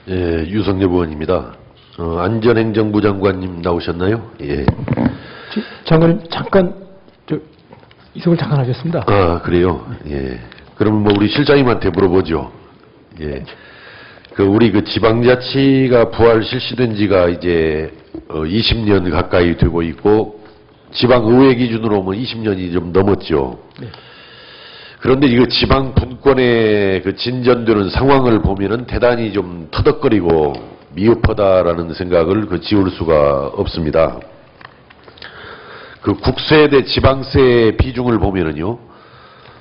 예, 유석엽 의원입니다. 안전행정부 장관님 나오셨나요? 예. 장관님 잠깐 이석을 잠깐 하겠습니다. 아, 그래요? 예. 그러면 뭐 우리 실장님한테 물어보죠. 예. 우리 지방자치가 부활 실시된 지가 이제 20년 가까이 되고 있고 지방의회 기준으로 보면 20년이 좀 넘었죠. 네. 그런데 이거 지방 분권의 진전되는 상황을 보면은 대단히 좀 터덕거리고 미흡하다라는 생각을 지울 수가 없습니다. 국세 대 지방세의 비중을 보면은요,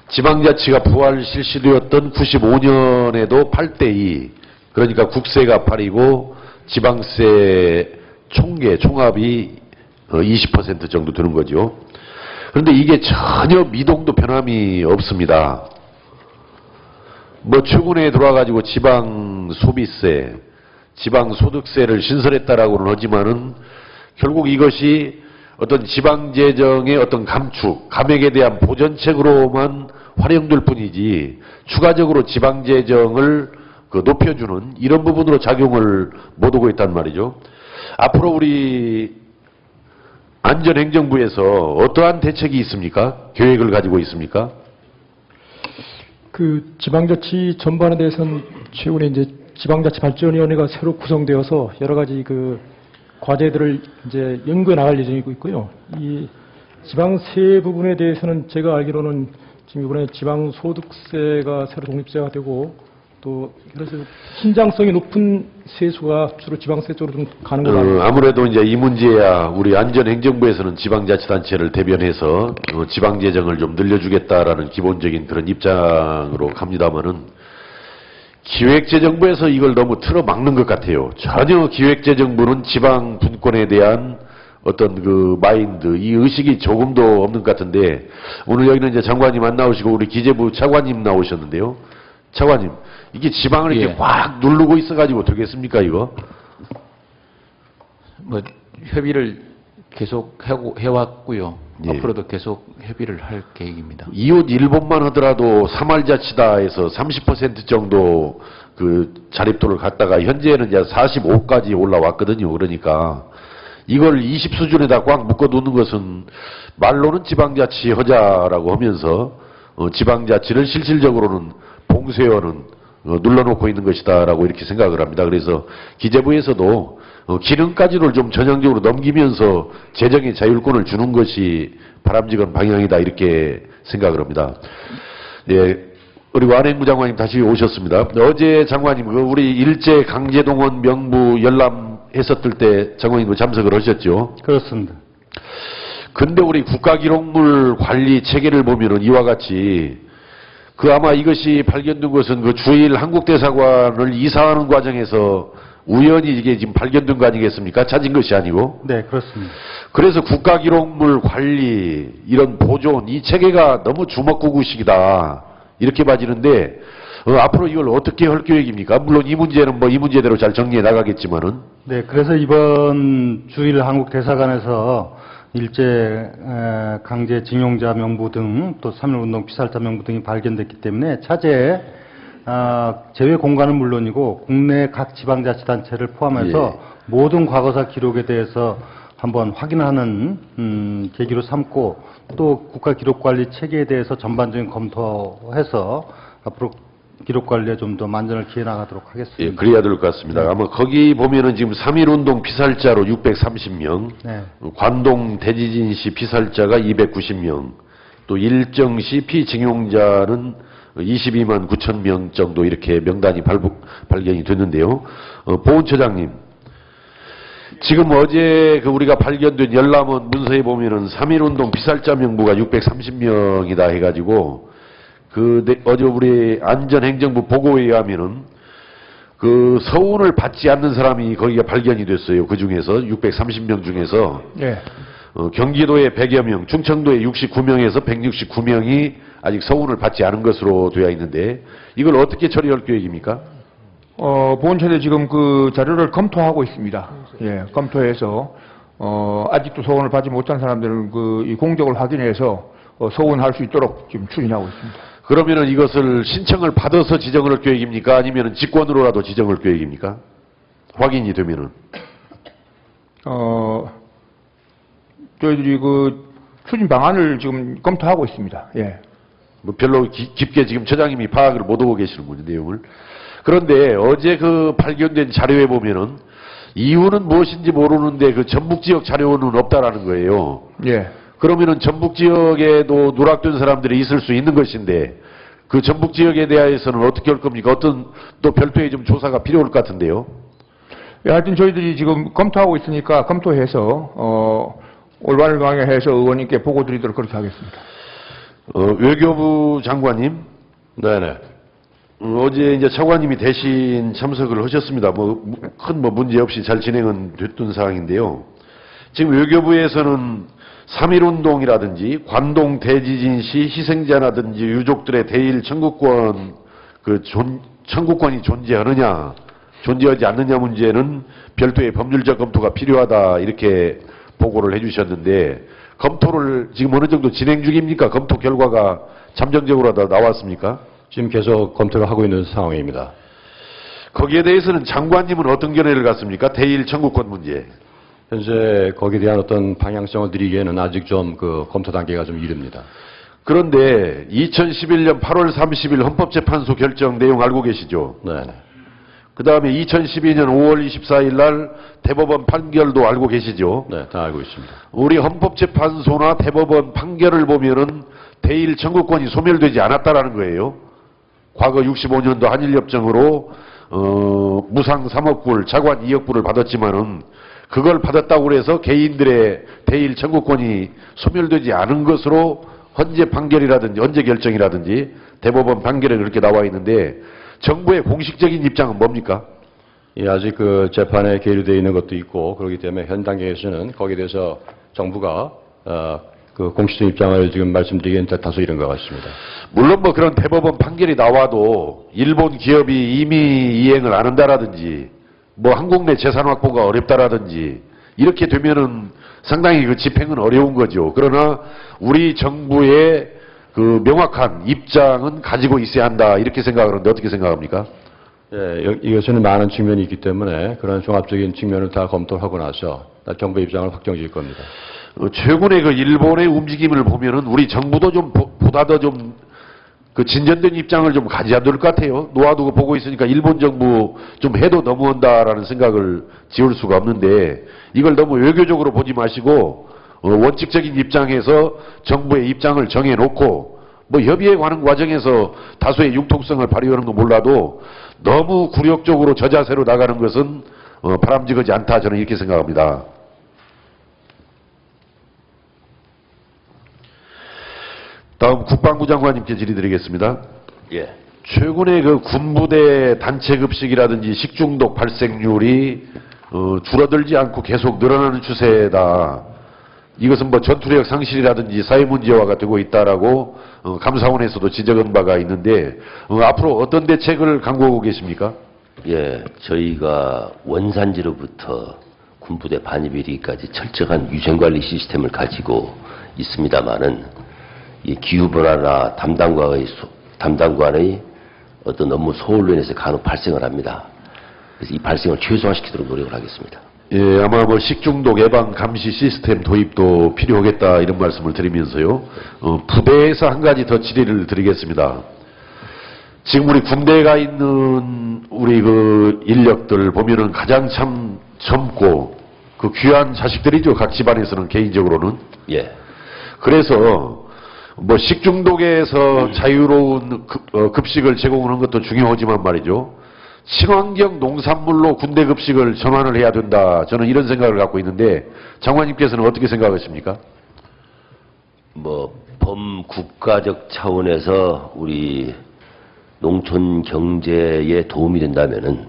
지방자치가 부활 실시되었던 95년에도 8대2, 그러니까 국세가 8이고 지방세 총합이 20% 정도 되는 거죠. 그런데 이게 전혀 미동도 변함이 없습니다. 뭐 최근에 들어와가지고 지방 소비세, 지방 소득세를 신설했다라고는 하지만은 결국 이것이 어떤 지방 재정의 어떤 감축, 감액에 대한 보전책으로만 활용될 뿐이지 추가적으로 지방 재정을 높여주는 이런 부분으로 작용을 못하고 있단 말이죠. 앞으로 우리 안전행정부에서 어떠한 대책이 있습니까? 계획을 가지고 있습니까? 지방자치 전반에 대해서는 최근에 이제 지방자치발전위원회가 새로 구성되어서 여러 가지 과제들을 이제 연구해 나갈 예정이고 있고요. 이 지방세 부분에 대해서는 제가 알기로는 지금 이번에 지방소득세가 새로 독립세가 되고 또 그래서 신장성이 높은 세수가 주로 지방세 쪽으로 좀 가는 것 같아요. 아무래도 이제 이 문제야 우리 안전행정부에서는 지방자치단체를 대변해서 지방재정을 좀 늘려주겠다라는 기본적인 그런 입장으로 갑니다만은 기획재정부에서 이걸 너무 틀어막는 것 같아요. 전혀 기획재정부는 지방 분권에 대한 어떤 마인드, 이 의식이 조금도 없는 것 같은데 오늘 여기는 이제 장관님 안 나오시고 우리 기재부 차관님 나오셨는데요. 차관님, 이게 지방을 이렇게 확 누르고 있어가지고 되겠습니까, 이거? 협의를 계속 해왔고요. 예. 앞으로도 계속 협의를 할 계획입니다. 이웃 일본만 하더라도 3할자치다에서 30% 정도 자립도를 갖다가 현재는 이제 45까지 올라왔거든요. 그러니까 이걸 20 수준에다 꽉 묶어두는 것은 말로는 지방자치 허자라고 하면서 지방자치를 실질적으로는 봉쇄원은 눌러놓고 있는 것이다라고 이렇게 생각을 합니다. 그래서 기재부에서도 기능까지를 좀 전향적으로 넘기면서 재정의 자율권을 주는 것이 바람직한 방향이다 이렇게 생각을 합니다. 네, 그리고 안행부 장관님 다시 오셨습니다. 어제 장관님 우리 일제 강제동원 명부 열람했었을 때 장관님 참석을 하셨죠? 그렇습니다. 근데 우리 국가기록물 관리 체계를 보면은 이와 같이 아마 이것이 발견된 것은 주일 한국대사관을 이사하는 과정에서 우연히 이게 지금 발견된 거 아니겠습니까? 찾은 것이 아니고. 네, 그렇습니다. 그래서 국가기록물 관리, 이런 보존, 이 체계가 너무 주먹구구식이다. 이렇게 봐지는데, 앞으로 이걸 어떻게 할 계획입니까? 물론 이 문제는 이 문제대로 잘 정리해 나가겠지만은. 네, 그래서 이번 주일 한국대사관에서 일제 강제징용자 명부 등 또 3.1운동 피살자 명부 등이 발견됐기 때문에 차제에 제외 공간은 물론이고 국내 각 지방자치단체를 포함해서 모든 과거사 기록에 대해서 한번 확인하는 계기로 삼고 또 국가기록관리 체계에 대해서 전반적인 검토해서 앞으로 기록관리에 좀 더 만전을 기해 나가도록 하겠습니다. 예, 그래야 될 것 같습니다. 아마 거기 보면은 지금 3.1운동 피살자로 630명, 네. 관동 대지진시 피살자가 290명, 또 일정시 피징용자는 22만 9천 명 정도 이렇게 명단이 발견이 됐는데요. 보훈처장님, 지금 어제 우리가 발견된 열람원 문서에 보면은 3.1운동 피살자 명부가 630명이다 해가지고 어제 우리 안전행정부 보고에 의하면은 서운을 받지 않는 사람이 거기가 발견이 됐어요. 그 중에서 630명 중에서 네. 경기도에 100여 명, 충청도에 69명에서 169명이 아직 서운을 받지 않은 것으로 되어 있는데 이걸 어떻게 처리할 계획입니까? 보훈처에 지금 자료를 검토하고 있습니다. 예, 검토해서 아직도 서운을 받지 못한 사람들은 이 공적을 확인해서 서운할 수 있도록 지금 추진하고 있습니다. 그러면은 이것을 신청을 받아서 지정을 할 계획입니까? 아니면은 직권으로라도 지정할 계획입니까? 확인이 되면은. 저희들이 그 추진 방안을 지금 검토하고 있습니다. 예. 뭐 별로 깊게 지금 처장님이 파악을 못하고 계시는군요, 내용을. 그런데 어제 그 발견된 자료에 보면은 이유는 무엇인지 모르는데 그 전북 지역 자료는 없다라는 거예요. 예. 그러면은 전북 지역에도 누락된 사람들이 있을 수 있는 것인데 그 전북 지역에 대해서는 어떻게 할 겁니까? 어떤 또 별도의 좀 조사가 필요할 것 같은데요. 예, 하여튼 저희들이 지금 검토하고 있으니까 검토해서 올바른 방향해서 의원님께 보고 드리도록 그렇게 하겠습니다. 외교부 장관님. 네네. 어제 이제 차관님이 대신 참석을 하셨습니다. 큰 문제 없이 잘 진행은 됐던 사항인데요. 지금 외교부에서는 3.1운동이라든지 관동 대지진 시 희생자라든지 유족들의 대일 청구권, 청구권이 존재하지 않느냐 문제는 별도의 법률적 검토가 필요하다 이렇게 보고를 해주셨는데 검토를 지금 어느 정도 진행 중입니까? 검토 결과가 잠정적으로 다 나왔습니까? 지금 계속 검토를 하고 있는 상황입니다. 거기에 대해서는 장관님은 어떤 견해를 갖습니까? 대일 청구권 문제. 현재 거기에 대한 어떤 방향성을 드리기에는 아직 좀 그 검토 단계가 좀 이릅니다. 그런데 2011년 8월 30일 헌법재판소 결정 내용 알고 계시죠? 네. 그 다음에 2012년 5월 24일 날 대법원 판결도 알고 계시죠? 네, 다 알고 있습니다. 우리 헌법재판소나 대법원 판결을 보면은 대일 청구권이 소멸되지 않았다라는 거예요. 과거 65년도 한일협정으로 무상 3억 불, 자관 2억 불을 받았지만은 그걸 받았다고 해서 개인들의 대일 청구권이 소멸되지 않은 것으로 헌재 판결이라든지 헌재 결정이라든지 대법원 판결에 그렇게 나와 있는데 정부의 공식적인 입장은 뭡니까? 예, 아직 그 재판에 계류되어 있는 것도 있고 그렇기 때문에 현 단계에서는 거기에 대해서 정부가 그 공식적인 입장을 지금 말씀드리기엔 다소 이른 것 같습니다. 물론 뭐 그런 대법원 판결이 나와도 일본 기업이 이미 이행을 안 한다라든지 뭐 한국 내 재산 확보가 어렵다라든지 이렇게 되면은 상당히 그 집행은 어려운 거죠. 그러나 우리 정부의 그 명확한 입장은 가지고 있어야 한다 이렇게 생각하는데 어떻게 생각합니까? 예, 이것은 많은 측면이 있기 때문에 그런 종합적인 측면을 다 검토하고 나서 정부의 입장을 확정지을 겁니다. 최근에 그 일본의 움직임을 보면은 우리 정부도 좀 보다 더 좀 그 진전된 입장을 좀 가져야 될 것 같아요. 놓아두고 보고 있으니까 일본 정부 좀 해도 너무한다라는 생각을 지울 수가 없는데 이걸 너무 외교적으로 보지 마시고 원칙적인 입장에서 정부의 입장을 정해놓고 뭐 협의에 관한 과정에서 다소의 융통성을 발휘하는 건 몰라도 너무 굴욕적으로 저자세로 나가는 것은 바람직하지 않다 저는 이렇게 생각합니다. 다음 국방부 장관님께 질의드리겠습니다. 예. 최근에 그 군부대 단체 급식이라든지 식중독 발생률이 줄어들지 않고 계속 늘어나는 추세다. 이것은 뭐 전투력 상실이라든지 사회 문제화가 되고 있다라고 감사원에서도 지적한 바가 있는데 앞으로 어떤 대책을 강구하고 계십니까? 예, 저희가 원산지로부터 군부대 반입일기까지 철저한 위생관리 시스템을 가지고 있습니다만은 이 기후변화나 담당관의 어떤 업무 소홀로 인해서 간혹 발생을 합니다. 그래서 이 발생을 최소화시키도록 노력을 하겠습니다. 예, 아마 뭐 식중독 예방 감시 시스템 도입도 필요하겠다 이런 말씀을 드리면서요. 부대에서 한 가지 더 질의를 드리겠습니다. 지금 우리 군대에 가 있는 우리 그 인력들 보면은 가장 참 젊고 그 귀한 자식들이죠. 각 집안에서는 개인적으로는. 예. 그래서 뭐 식중독에서 자유로운 급식을 제공하는 것도 중요하지만 말이죠. 친환경 농산물로 군대 급식을 전환을 해야 된다. 저는 이런 생각을 갖고 있는데 장관님께서는 어떻게 생각하십니까? 뭐 범국가적 차원에서 우리 농촌 경제에 도움이 된다면은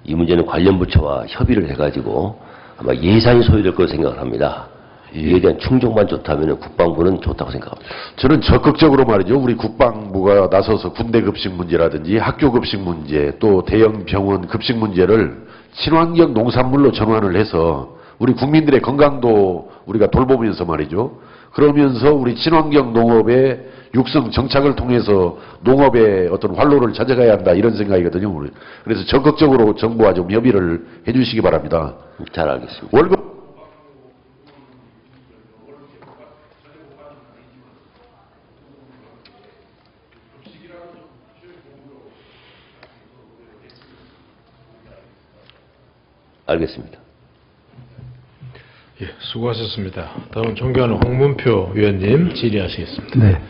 이 문제는 관련 부처와 협의를 해가지고 아마 예산이 소요될 거라고 생각을 합니다. 이에 대한 충족만 좋다면 국방부는 좋다고 생각합니다. 저는 적극적으로 말이죠. 우리 국방부가 나서서 군대 급식 문제라든지 학교 급식 문제 또 대형 병원 급식 문제를 친환경 농산물로 전환을 해서 우리 국민들의 건강도 우리가 돌보면서 말이죠. 그러면서 우리 친환경 농업의 육성 정착을 통해서 농업의 어떤 활로를 찾아가야 한다 이런 생각이거든요. 그래서 적극적으로 정부와 좀 협의를 해주시기 바랍니다. 잘 알겠습니다. 월급 알겠습니다. 예, 수고하셨습니다. 다음 존경하는 홍문표 위원님 질의하시겠습니다. 네.